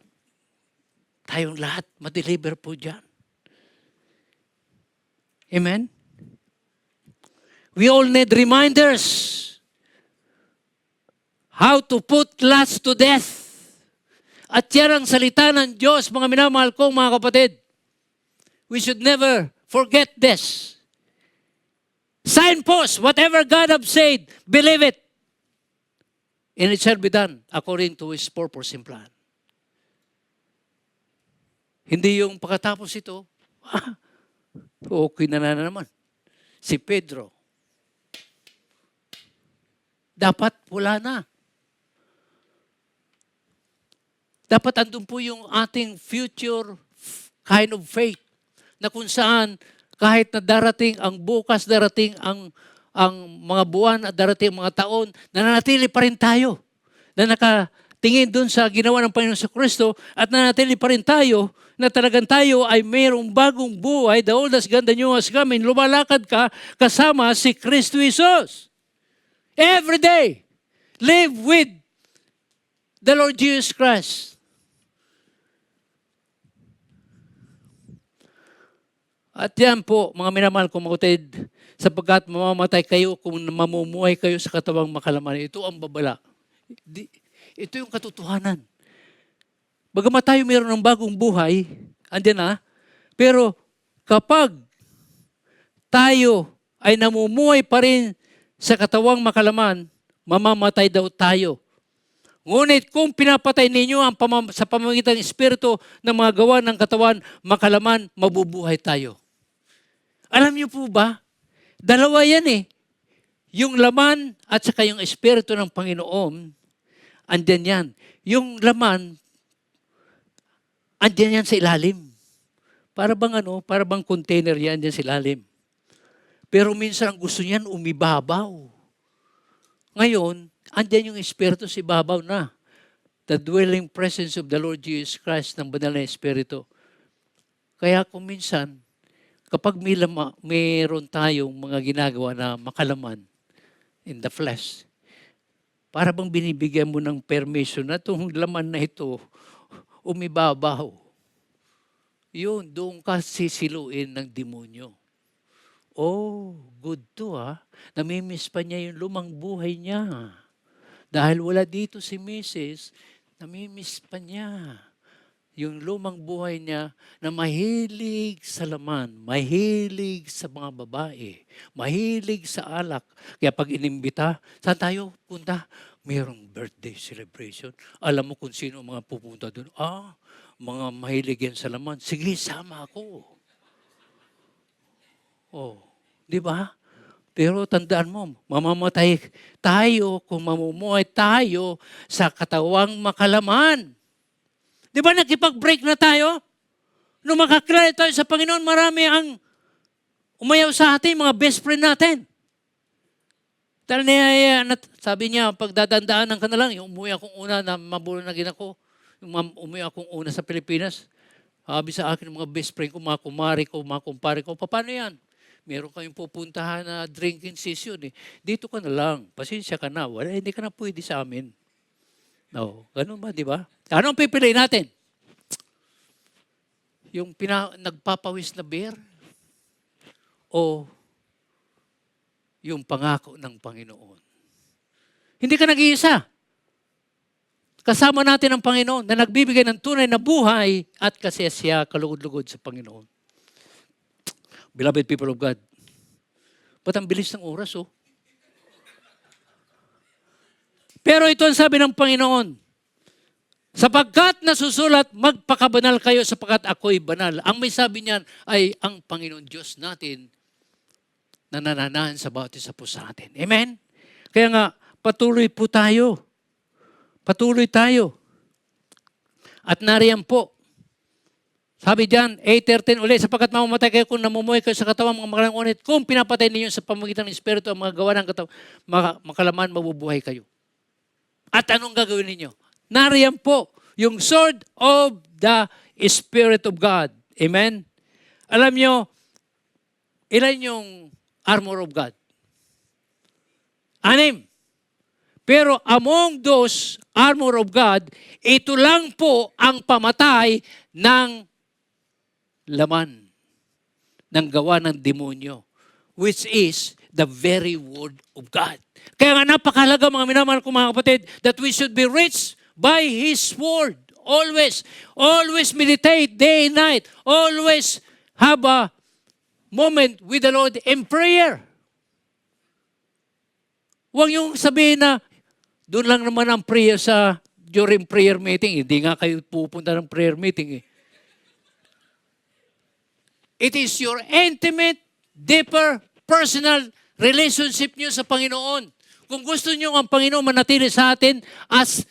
tayong lahat, ma-deliver po dyan. Amen? We all need reminders how to put lust to death. At yan ang salita ng Diyos, mga minamahal kong mga kapatid. We should never forget this. Signpost, whatever God have said, believe it. And it shall be done according to His purpose and plan. Hindi yung pagkatapos ito, okay na naman. Si Pedro. Dapat wala na. Dapat andun po yung ating future kind of faith na kung saan kahit na darating ang bukas, darating ang mga buwan at darating ang mga taon, nananatili pa rin tayo na nakatingin dun sa ginawa ng Panginoon sa Kristo at nananatili pa rin tayo na talagang tayo ay mayroong bagong buhay, the old has gone, the new has come, and lumalakad ka kasama si Kristo Jesus. Every day, live with the Lord Jesus Christ. At yan po, mga minamahal kong makutid, sapagkat mamamatay kayo kung mamumuhay kayo sa katawang makalaman. Ito ang babala. Ito yung katotohanan. Bagamat tayo mayroon ng bagong buhay, andyan na, pero kapag tayo ay namumuhay pa rin sa katawang makalaman, mamamatay daw tayo. Ngunit kung pinapatay ninyo sa pamamagitan ng Espiritu ng mga gawa ng katawan, makalaman, mabubuhay tayo. Alam niyo po ba? Dalawa yan eh. Yung laman at saka yung Espiritu ng Panginoon, andyan yan. Yung laman, andyan yan sa ilalim. Para bang container yan dyan sa ilalim. Pero minsan ang gusto niyan umibabaw. Ngayon, andyan yung Espiritu sa ibabaw na. The dwelling presence of the Lord Jesus Christ ng banal na Espiritu. Kaya kung minsan, kapag mayroon tayong mga ginagawa na makalaman in the flesh, para bang binibigyan mo ng permission na itong laman na ito umibabaw. Yun, doon ka sisiluin ng demonyo. Oh, good to Namimiss pa niya yung lumang buhay niya. Dahil wala dito si Mrs., namimiss pa niya yung lumang buhay niya na mahilig sa laman, mahilig sa mga babae, mahilig sa alak. Kaya pag inimbita, saan tayo punta? Mayroong birthday celebration. Alam mo kung sino ang mga pupunta doon? Mga mahilig yan sa laman. Sige, sama ako. Oh, di ba? Pero tandaan mo, mamamatay tayo kung mamumuhay tayo sa katawang makalaman. Di ba nakipag-break na tayo? Nung makakilala tayo sa Panginoon, marami ang umayaw sa atin, mga best friend natin. Dahil sabi niya, pagdadandaanan ka na lang, yung umuwi akong una na mabulunagin ako, yung umuwi akong una sa Pilipinas, sabi sa akin, mga best friend ko, mga kumari ko, mga kumpare ko, paano yan? Meron kayong pupuntahan na drinking session. Dito ka na lang. Pasensya ka na. Wala, hindi ka na pwede sa amin. No, ganun ba, di ba? Anong pipiliin natin? Yung nagpapawis na beer? O yung pangako ng Panginoon? Hindi ka nag-iisa. Kasama natin ang Panginoon na nagbibigay ng tunay na buhay at kasiyasiya kalugod-lugod sa Panginoon. Beloved people of God, ba't ang bilis ng oras, Pero ito ang sabi ng Panginoon, sapagkat nasusulat, magpakabanal kayo sapagkat ako'y banal. Ang may sabi niyan ay ang Panginoon Diyos natin na nananahan sa bawat isa po sa atin. Amen? Kaya nga, patuloy po tayo. Patuloy tayo. At nariyan po, sabi diyan, 8:13 ulit, sapagkat mamamatay kayo kung namumuhay kayo sa katawan mga makalang unit, kung pinapatay ninyo sa pamamagitan ng Espiritu ang mga gawa ng katawan, makalaman, mabubuhay kayo. At anong gagawin ninyo? Nariyan po, yung sword of the Spirit of God. Amen? Alam nyo, ilan yung armor of God? 6. Pero among those armor of God, ito lang po ang pamatay ng laman ng gawa ng demonyo, which is the very word of God. Kaya nga napakahalaga mga minamahal ko mga kapatid, that we should be rich by His word. Always, always meditate day and night. Always have a moment with the Lord in prayer. Huwag yung sabihin na, doon lang naman ang prayer during prayer meeting. Hindi nga kayo pupunta ng prayer meeting. It is your intimate, deeper, personal relationship nyo sa Panginoon. Kung gusto nyo ang Panginoon manatili sa atin as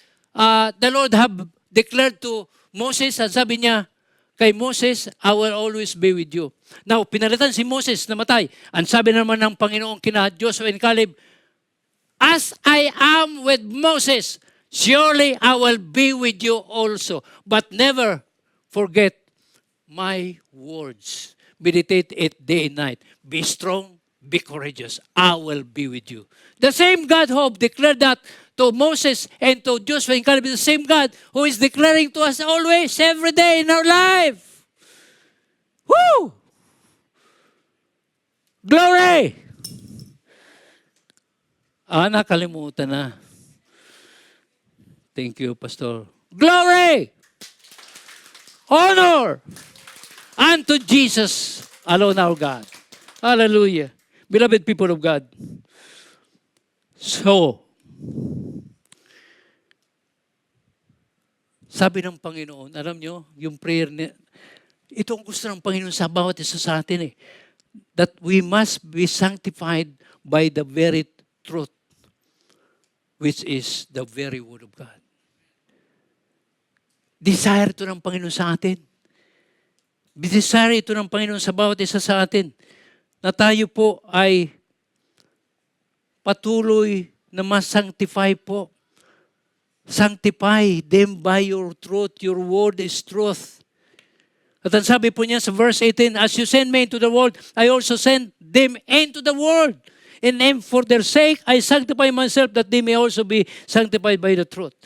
the Lord have declared to Moses, at sabi niya kay Moses, I will always be with you. Now, pinalitan si Moses, namatay. Ang sabi naman ng Panginoon kina Joshua and Caleb, as I am with Moses, surely I will be with you also. But never forget my words. Meditate it day and night. Be strong, be courageous. I will be with you. The same God who declared that to Moses and to Joshua and Caleb, the same God who is declaring to us always, every day in our life. Woo! Glory! Nakalimutan na. Thank you, Pastor. Glory! Honor! Unto Jesus alone our God. Hallelujah. Beloved people of God. So, sabi ng Panginoon, alam nyo, yung prayer ito ang gusto ng Panginoon sa bawat isa sa atin that we must be sanctified by the very truth, which is the very word of God. Desire ito ng Panginoon sa atin. Desire ito ng Panginoon sa bawat isa sa atin na tayo po ay patuloy na ma-sanctify po. Sanctify them by your truth. Your word is truth. At ang sabi po niya sa verse 18, as you send me into the world, I also send them into the world. And for their sake, I sanctify myself that they may also be sanctified by the truth.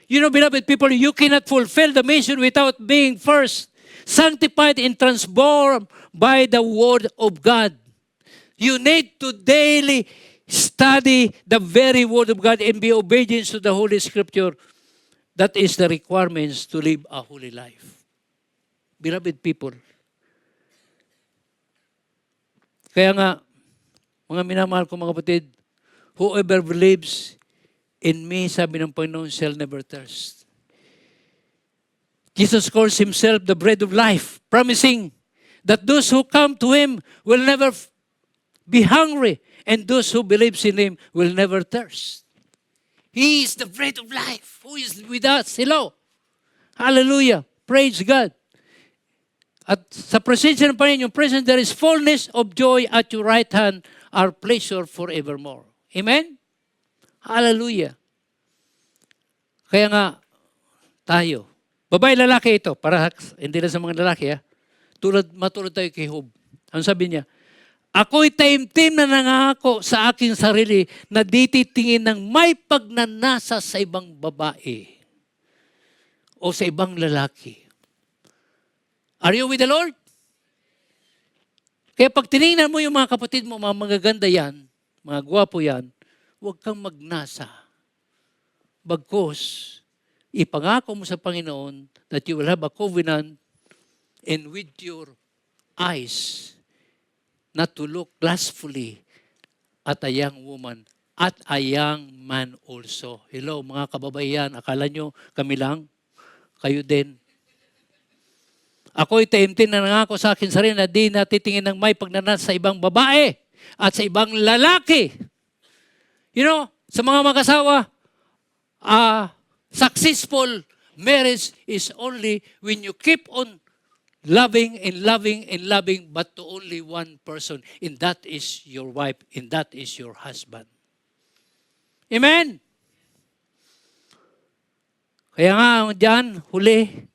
You know, beloved people, you cannot fulfill the mission without being first sanctified and transformed by the Word of God. You need to daily study the very Word of God and be obedient to the Holy Scripture. That is the requirements to live a holy life. Beloved people, kaya nga, mga minamahal ko mga kapatid, whoever believes in me, sabi ng Panginoon, shall never thirst. Jesus calls himself the bread of life, promising that those who come to him will never be hungry, and those who believes in him will never thirst. He is the bread of life. Who is with us? Hello. Hallelujah. Praise God. At sa presensya ng Panginoon, presence, there is fullness of joy at your right hand, our pleasure forevermore. Amen? Hallelujah. Kaya nga, tayo, babae lalaki ito, para hindi lang sa mga lalaki, matulad tayo kay Job. Ang sabi niya, ako'y taimtim na nangako sa aking sarili na di titingin ng may pagnanasa sa ibang babae o sa ibang lalaki. Are you with the Lord? Kaya pag tinignan mo yung mga kapatid mo, mga magaganda yan, mga gwapo yan, huwag kang magnasa. Bagkus, ipangako mo sa Panginoon that you will have a covenant and with your eyes not to look lustfully at a young woman, at a young man also. Hello, mga kababaihan, akala nyo kami lang? Kayo din. Ako'y taimtim na nangako sa akin sarili na di natitingin ng may pagnanasa sa ibang babae at sa ibang lalaki. You know, sa mga mag-asawa, successful marriage is only when you keep on loving and loving and loving, but to only one person, and that is your wife, and that is your husband. Amen? Kaya nga, dyan, huli,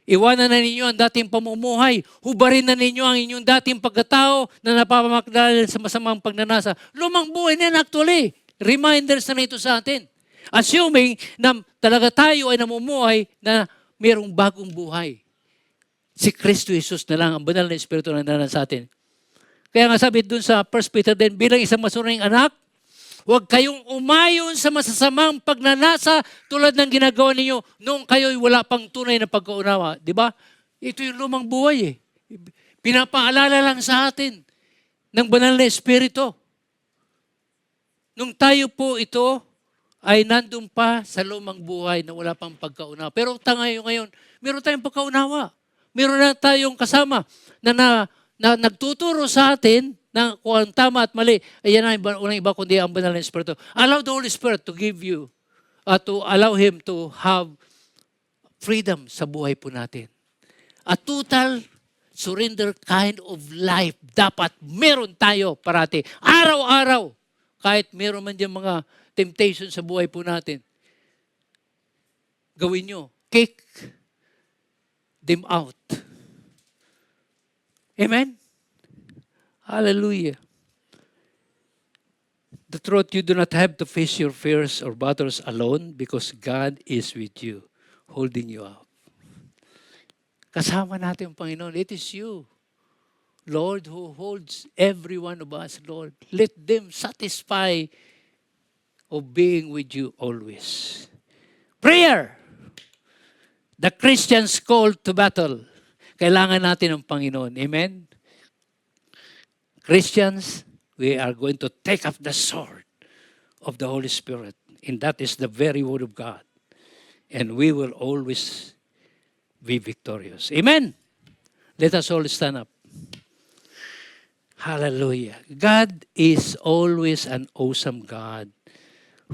iwanan na ninyo ang dating pamumuhay. Hubarin na ninyo ang inyong dating pagkatao na napapamakdalal sa masamang pagnanasa. Lumang buhay na yan actually. Reminders na ito sa atin. Assuming na talaga tayo ay namumuhay na mayroong bagong buhay. Si Kristo Jesus na lang, ang banal na Espiritu na nanan sa atin. Kaya nga sabi dun sa 1 Peter 10, bilang isang masunuring anak, huwag kayong umayon sa masasamang pagnanasa tulad ng ginagawa ninyo noong kayo'y wala pang tunay na pagkaunawa. Di ba? Ito yung lumang buhay eh. Pinapaalala lang sa atin ng banal na Espiritu. Nung tayo po ito ay nandun pa sa lumang buhay na wala pang pagkaunawa. Pero tayo ngayon, meron tayong pagkaunawa. Meron na tayong kasama na nagtuturo sa atin na kung ang tama at mali, ayan na walang iba kundi ang banal na Espiritu. Allow the Holy Spirit to give you, to allow Him to have freedom sa buhay po natin. A total surrender kind of life dapat meron tayo parati. Araw-araw, kahit meron man dyan mga temptation sa buhay po natin, gawin nyo, kick them out. Amen? Hallelujah. The truth, you do not have to face your fears or battles alone because God is with you, holding you up. Kasama natin ang Panginoon. It is you, Lord, who holds every one of us, Lord. Let them satisfy of being with you always. Prayer. The Christian's call to battle. Kailangan natin ang Panginoon. Amen? Christians, we are going to take up the sword of the Holy Spirit. And that is the very Word of God. And we will always be victorious. Amen? Let us all stand up. Hallelujah. God is always an awesome God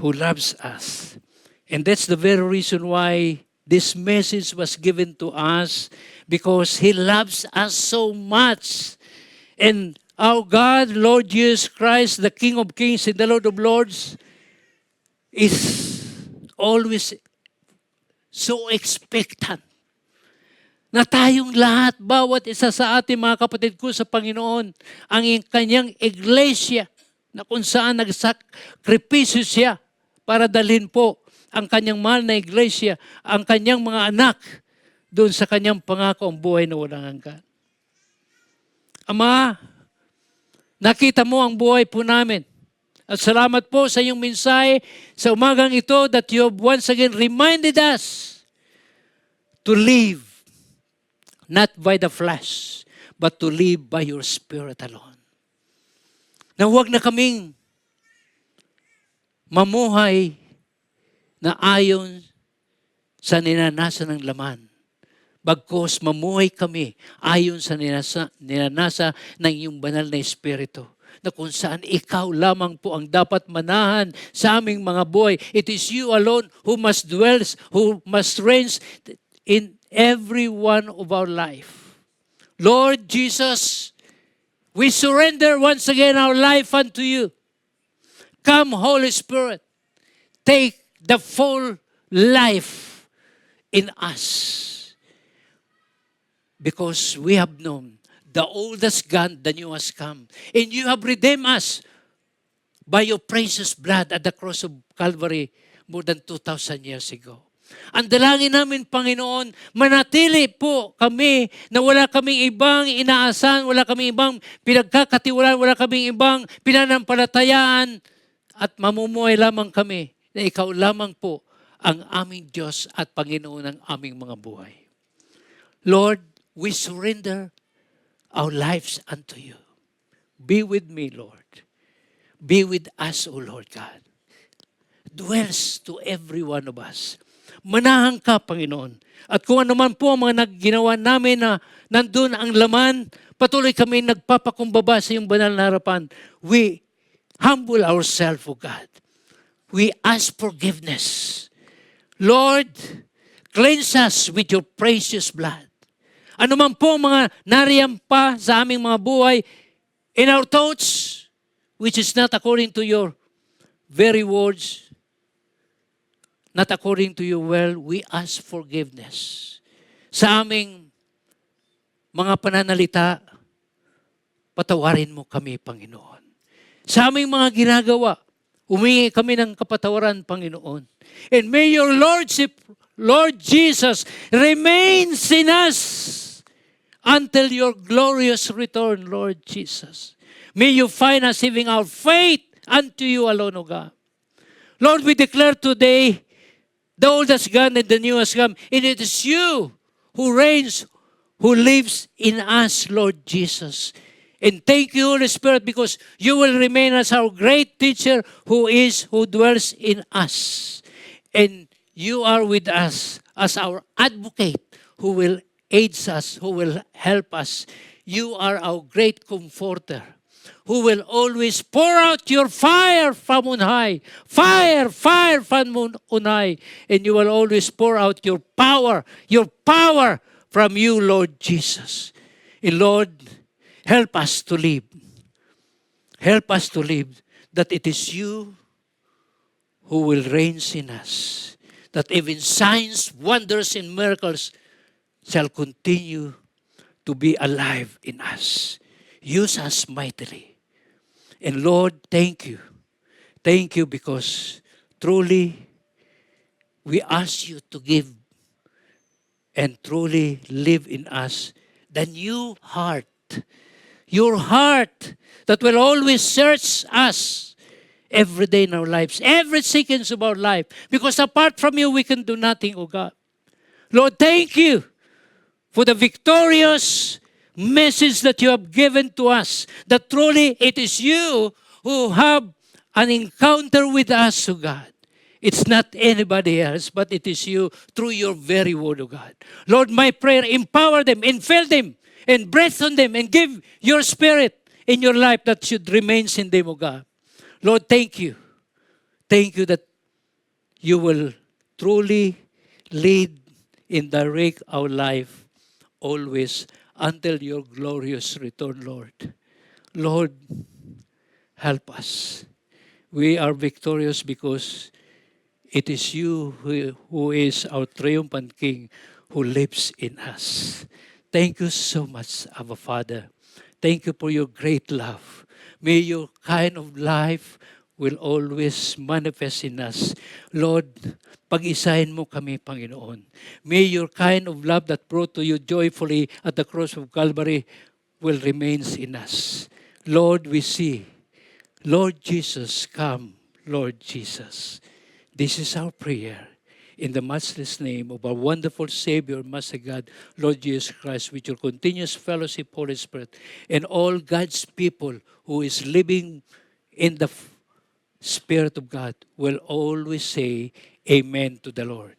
who loves us. And that's the very reason why this message was given to us, because He loves us so much. And our God, Lord Jesus Christ, the King of Kings and the Lord of Lords, is always so expectant na tayong lahat, bawat isa sa ating mga kapatid ko sa Panginoon, ang kanyang iglesia na kung saan nagsakripisyo siya para dalhin po ang kanyang mahal na iglesia, ang kanyang mga anak doon sa kanyang pangako ang buhay na walang hanggan. Ama, nakita mo ang buhay po namin. At salamat po sa iyong mensahe sa umagang ito that you have once again reminded us to live not by the flesh, but to live by your Spirit alone. Na huwag na kaming mamuhay na ayon sa ninanasa ng laman. Bagkus mamuhay kami ayon sa ninanasa ng iyong banal na Espiritu, na kung saan ikaw lamang po ang dapat manahan sa aming mga buhay. It is you alone who must dwell, who must reign in every one of our life. Lord Jesus, we surrender once again our life unto you. Come, Holy Spirit, take the full life in us. Because we have known the old has gone, the new has come. And you have redeemed us by your precious blood at the cross of Calvary more than 2,000 years ago. Ang dalangin namin, Panginoon, manatili po kami na wala kaming ibang inaasahan, wala kaming ibang pinagkakatiwalaan, wala kaming ibang pinanampalatayaan, at mamumuhay lamang kami na ikaw lamang po ang aming Diyos at Panginoon ng aming mga buhay. Lord, we surrender our lives unto you. Be with me, Lord. Be with us, O Lord God. Dwells to every one of us. Manahan ka, Panginoon. At kung ano man po ang mga nagginawa namin na nandun ang laman, patuloy kami nagpapakumbaba sa iyong banal na harapan. We humble ourselves, O God. We ask forgiveness. Lord, cleanse us with your precious blood. Ano man po mga nariyang pa sa aming mga buhay, in our thoughts, which is not according to your very words, not according to your will, we ask forgiveness. Sa aming mga pananalita, patawarin mo kami, Panginoon. Sa aming mga ginagawa, humingi kami ng kapatawaran, Panginoon. And may your Lordship, Lord Jesus, remains in us until your glorious return, Lord Jesus. May you find us having our faith unto you alone, O God. Lord, we declare today, the old has gone and the new has come. And it is you who reigns, who lives in us, Lord Jesus. And thank you, Holy Spirit, because you will remain as our great teacher who dwells in us. And you are with us as our advocate who will aid us, who will help us. You are our great comforter, who will always pour out your fire from on high. Fire from on high. And you will always pour out your power from you, Lord Jesus. And Lord, help us to live. Help us to live that it is you who will reign in us. That even signs, wonders, and miracles shall continue to be alive in us. Use us mightily. And Lord, thank you. Thank you because truly we ask you to give and truly live in us the new heart. Your heart that will always search us every day in our lives, every second of our life. Because apart from you, we can do nothing, O God. Lord, thank you for the victorious message that you have given to us, that truly it is you who have an encounter with us, O God. It's not anybody else, but it is you through your very word, O God. Lord, my prayer, empower them and fill them and breathe on them and give your spirit in your life that should remain in them, O God. Lord, thank you. Thank you that you will truly lead and direct our life always until your glorious return, Lord. Lord, help us. We are victorious because It is you who is our triumphant King who lives in us. Thank you so much, Abba Father. Thank you for your great love. May your kind of life will always manifest in us. Lord, pag-isahin mo kami, Panginoon. May your kind of love that brought to you joyfully at the cross of Calvary will remain in us. Lord, we see. Lord Jesus, come, Lord Jesus. This is our prayer. In the matchless name of our wonderful Savior, Master God, Lord Jesus Christ, with your continuous fellowship, Holy Spirit, and all God's people who is living in the Spirit of God will always say Amen to the Lord.